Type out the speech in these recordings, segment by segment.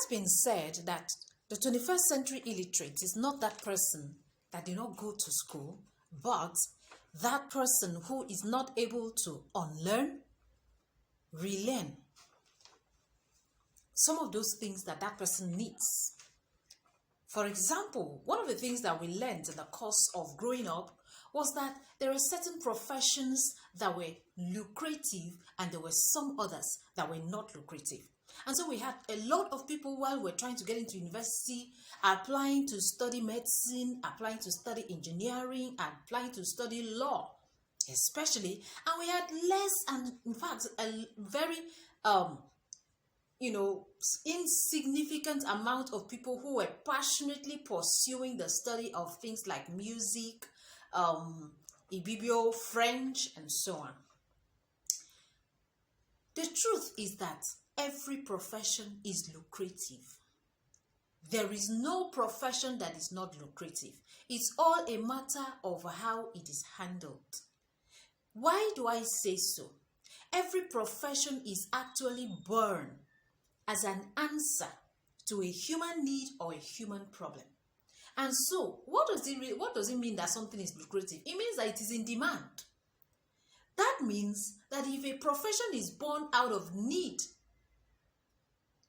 has been said that the 21st century illiterate is not that person that did not go to school, but that person who is not able to unlearn, relearn some of those things that that person needs. For example, one of the things that we learned in the course of growing up was that there are certain professions that were lucrative and there were some others that were not lucrative. And so we had a lot of people while we're trying to get into university, applying to study medicine, applying to study engineering, applying to study law, especially. And we had less and in fact a very insignificant amount of people who were passionately pursuing the study of things like music, Ibibio, French, and so on. The truth is that every profession is lucrative. There is no profession that is not lucrative. It's all a matter of how it is handled. Why do I say so? Every profession is actually born as an answer to a human need or a human problem. And so, what does it mean that something is lucrative? It means that it is in demand. That means that if a profession is born out of need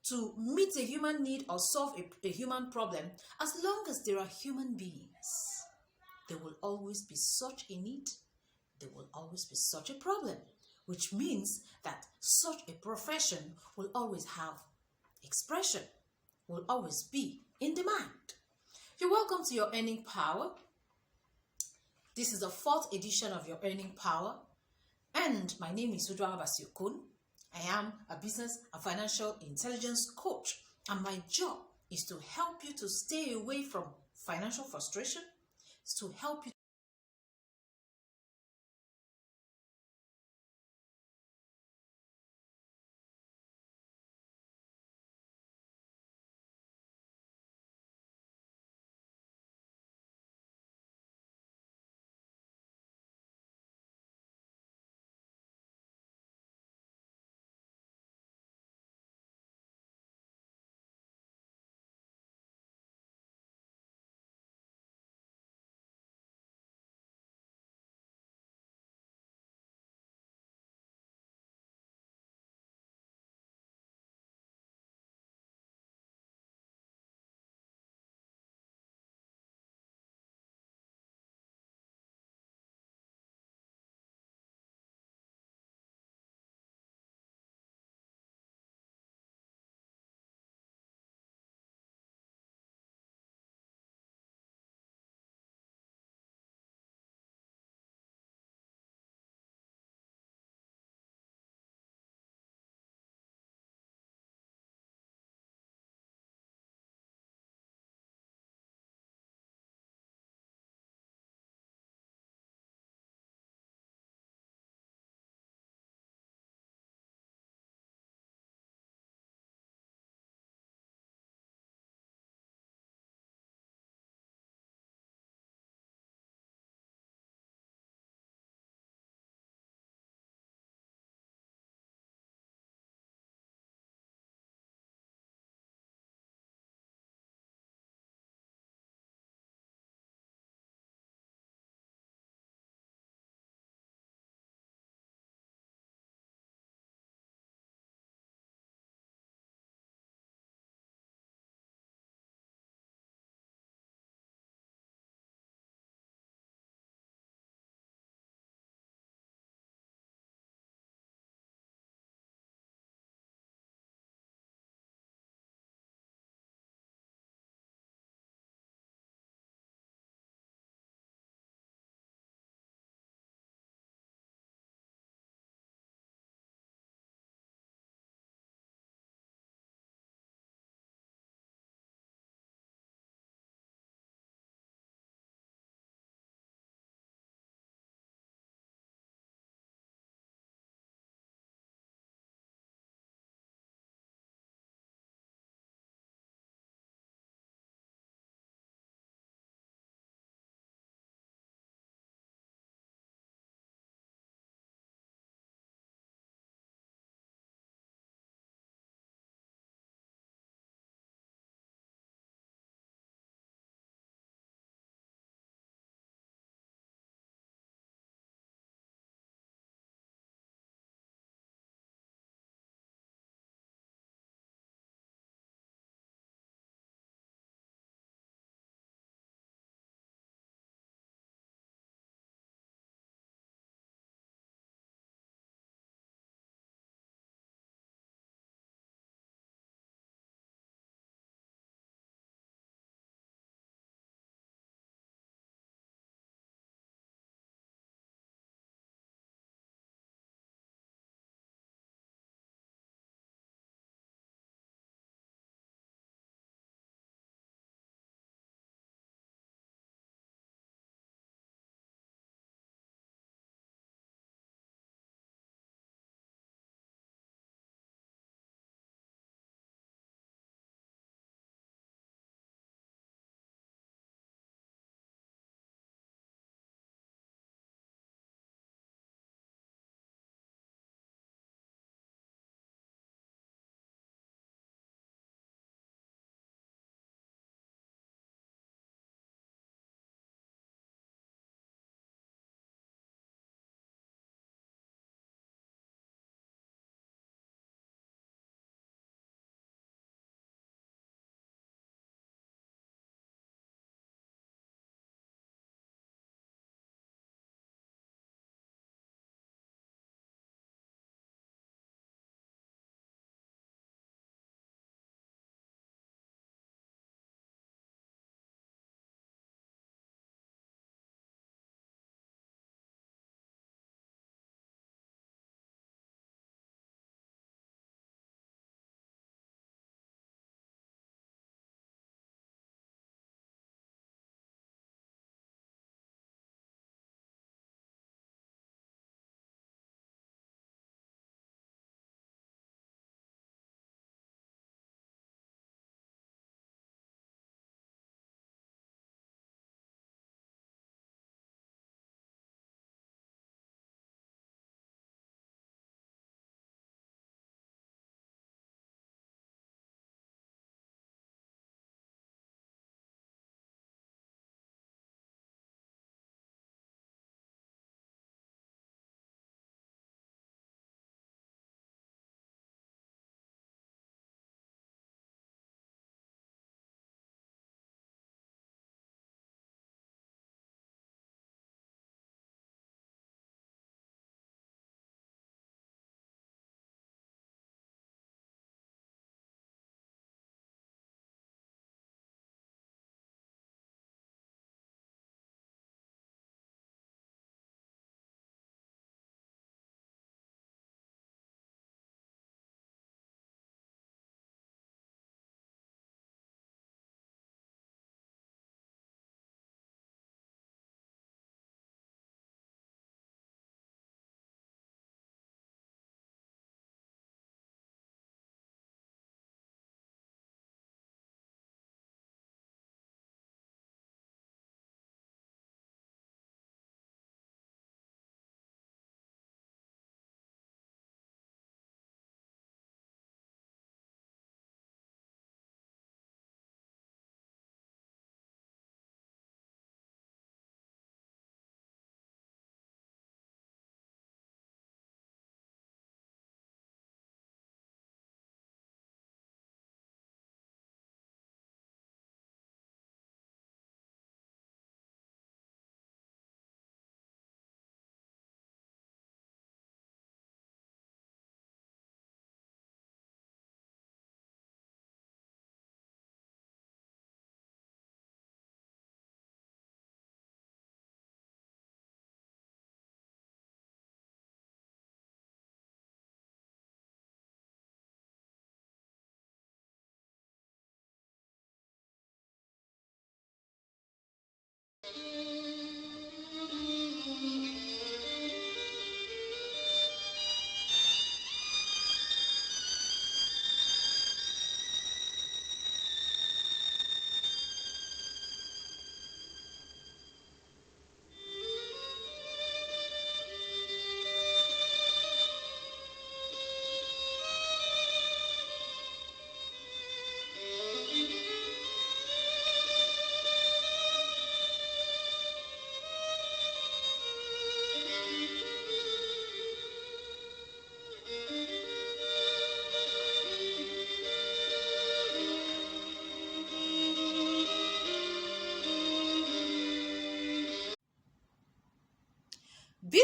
to meet a human need or solve a human problem, as long as there are human beings, there will always be such a need, there will always be such a problem, which means that such a profession will always have expression, will always be in demand. You're welcome to Your Earning Power. This is the 4th edition of Your Earning Power, and my name is UduakAbasi. I am a business and financial intelligence coach, and my job is to help you to stay away from financial frustration, to help you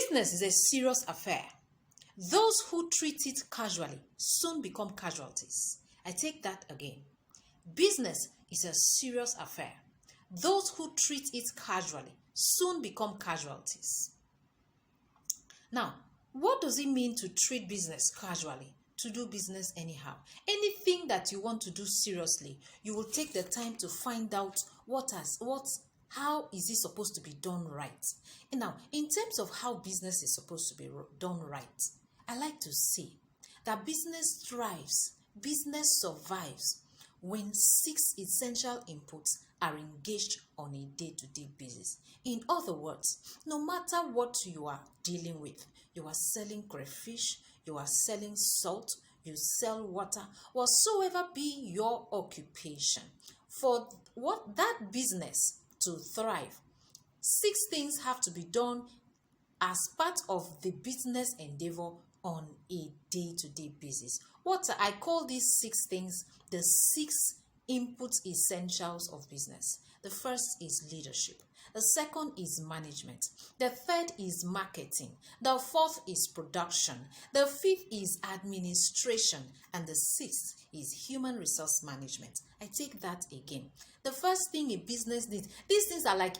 Business is a serious affair. Those who treat it casually soon become casualties. I take that again. Business is a serious affair. Those who treat it casually soon become casualties. Now, what does it mean to treat business casually? To do business anyhow. Anything that you want to do seriously, you will take the time to find out how is it supposed to be done right. And now, in terms of how business is supposed to be done right, I like to say that business thrives, business survives when 6 essential inputs are engaged on a day-to-day basis. In other words, no matter what you are dealing with, you are selling crayfish, you are selling salt, you sell water, whatsoever be your occupation, for what that business to thrive, 6 things have to be done as part of the business endeavor on a day-to-day basis. What I call these 6 things, the 6 input essentials of business. The first is leadership. The second is management. The third is marketing. The fourth is production. The fifth is administration. And the sixth is human resource management. I take that again. The first thing a business needs, these things are like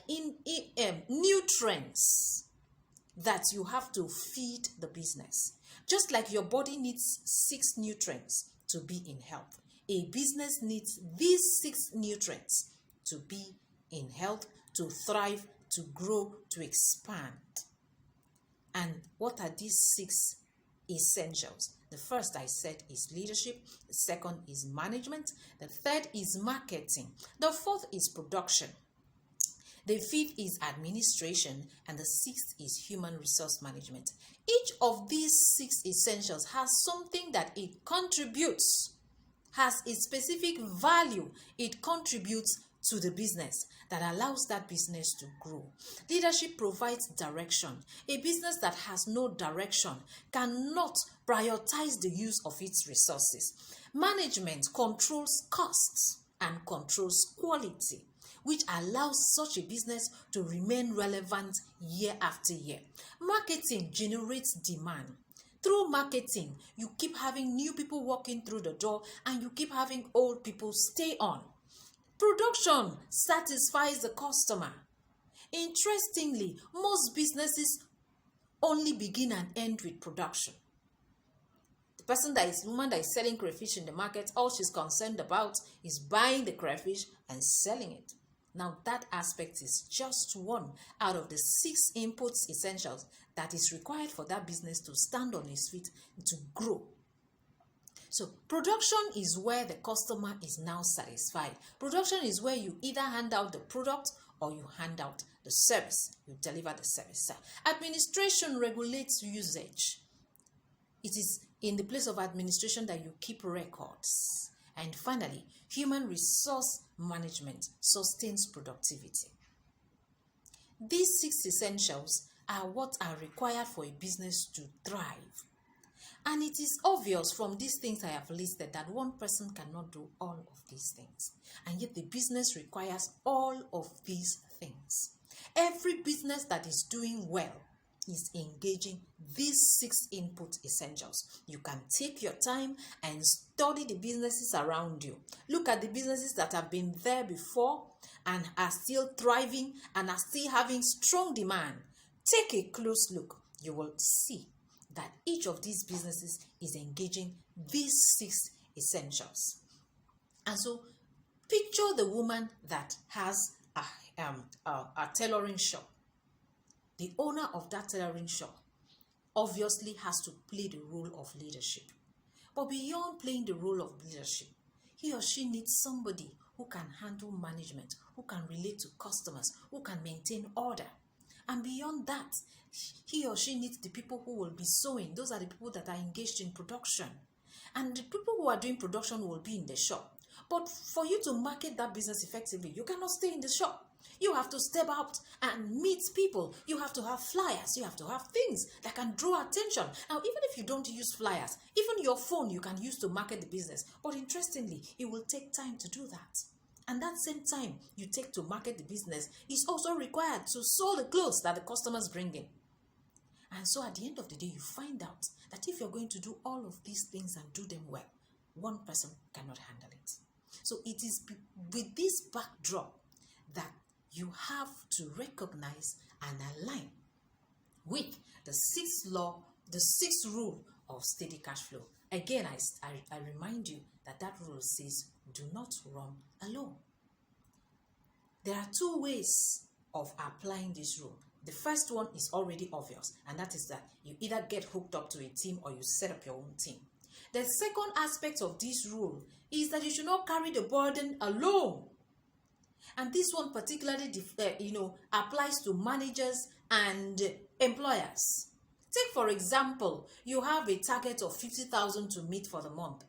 nutrients that you have to feed the business. Just like your body needs 6 nutrients to be in health, a business needs these 6 nutrients to be in health, to thrive, to grow, to expand. And what are these 6 essentials? The first I said is leadership. The second is management. The third is marketing. The fourth is production. The fifth is administration, and the sixth is human resource management. Each of these 6 essentials has something that it contributes, has a specific value it contributes to the business that allows that business to grow. Leadership provides direction. A business that has no direction cannot prioritize the use of its resources. Management controls costs and controls quality, which allows such a business to remain relevant year after year. Marketing generates demand. Through marketing, you keep having new people walking through the door and you keep having old people stay on. Production satisfies the customer. Interestingly, most businesses only begin and end with production. The woman that is selling crayfish in the market, all she's concerned about is buying the crayfish and selling it. Now, that aspect is just one out of the 6 inputs essentials that is required for that business to stand on its feet, to grow. So, production is where the customer is now satisfied. Production is where you either hand out the product or you hand out the service. You deliver the service. Administration regulates usage. It is in the place of administration that you keep records. And finally, human resource management sustains productivity. These 6 essentials are what are required for a business to thrive. And it is obvious from these things I have listed that one person cannot do all of these things. And yet the business requires all of these things. Every business that is doing well is engaging these 6 input essentials. You can take your time and study the businesses around you. Look at the businesses that have been there before and are still thriving and are still having strong demand. Take a close look. You will see that each of these businesses is engaging these 6 essentials. And so, picture the woman that has a tailoring shop. The owner of that tailoring shop obviously has to play the role of leadership. But beyond playing the role of leadership, he or she needs somebody who can handle management, who can relate to customers, who can maintain order. And beyond that, he or she needs the people who will be sewing. Those are the people that are engaged in production. And the people who are doing production will be in the shop. But for you to market that business effectively, you cannot stay in the shop. You have to step out and meet people. You have to have flyers. You have to have things that can draw attention. Now, even if you don't use flyers, even your phone you can use to market the business. But interestingly, it will take time to do that. And that same time you take to market the business is also required to sew the clothes that the customers bring in. And so at the end of the day, you find out that if you're going to do all of these things and do them well, one person cannot handle it. So it is with this backdrop that you have to recognize and align with the sixth law, the sixth rule of steady cash flow. Again, I remind you that rule says, do not run alone. There are two ways of applying this rule. The first one is already obvious, and that is that you either get hooked up to a team or you set up your own team. The second aspect of this rule is that you should not carry the burden alone. And this one particularly applies to managers and employers. Take, for example, you have a target of 50,000 to meet for the month.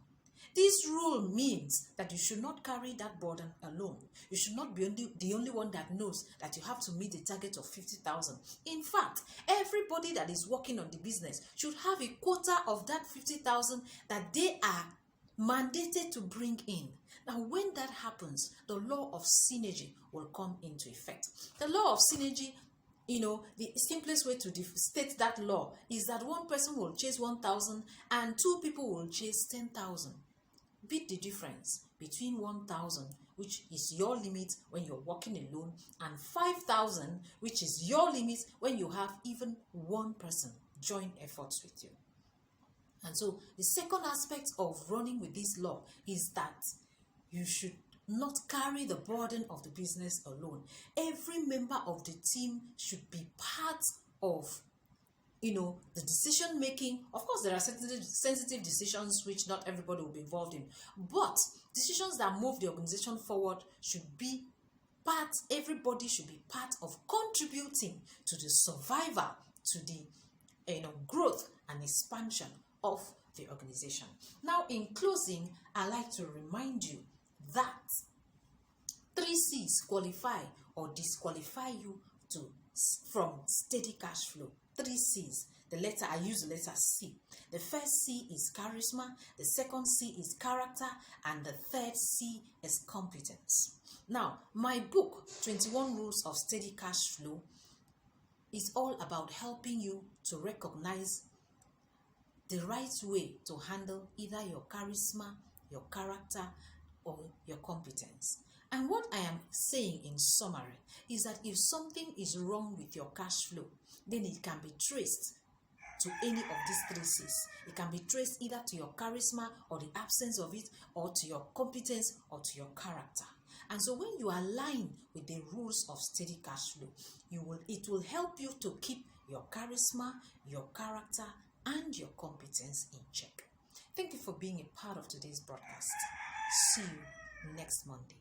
This rule means that you should not carry that burden alone. You should not be the only one that knows that you have to meet the target of 50,000. In fact, everybody that is working on the business should have a quota of that 50,000 that they are mandated to bring in. Now, when that happens, the law of synergy will come into effect. The law of synergy, the simplest way to state that law is that one person will chase 1,000 and two people will chase 10,000. Beat the difference between 1,000, which is your limit when you're working alone, and 5,000, which is your limit when you have even one person join efforts with you. And so the second aspect of running with this law is that you should not carry the burden of the business alone. Every member of the team should be part of the decision making. Of course, there are sensitive decisions which not everybody will be involved in, but decisions that move the organization forward should be part, everybody should be part of contributing to the survival, to the growth and expansion of the organization. Now, in closing, I like to remind you that 3 C's qualify or disqualify you from steady cash flow. 3 C's. I use the letter C. The first C is charisma, the second C is character, and the third C is competence. Now, my book, 21 Rules of Steady Cash Flow, is all about helping you to recognize the right way to handle either your charisma, your character, or your competence. And what I am saying in summary is that if something is wrong with your cash flow, then it can be traced to any of these 3 C's. It can be traced either to your charisma or the absence of it, or to your competence or to your character. And so when you align with the rules of steady cash flow, it will help you to keep your charisma, your character, and your competence in check. Thank you for being a part of today's broadcast. See you next Monday.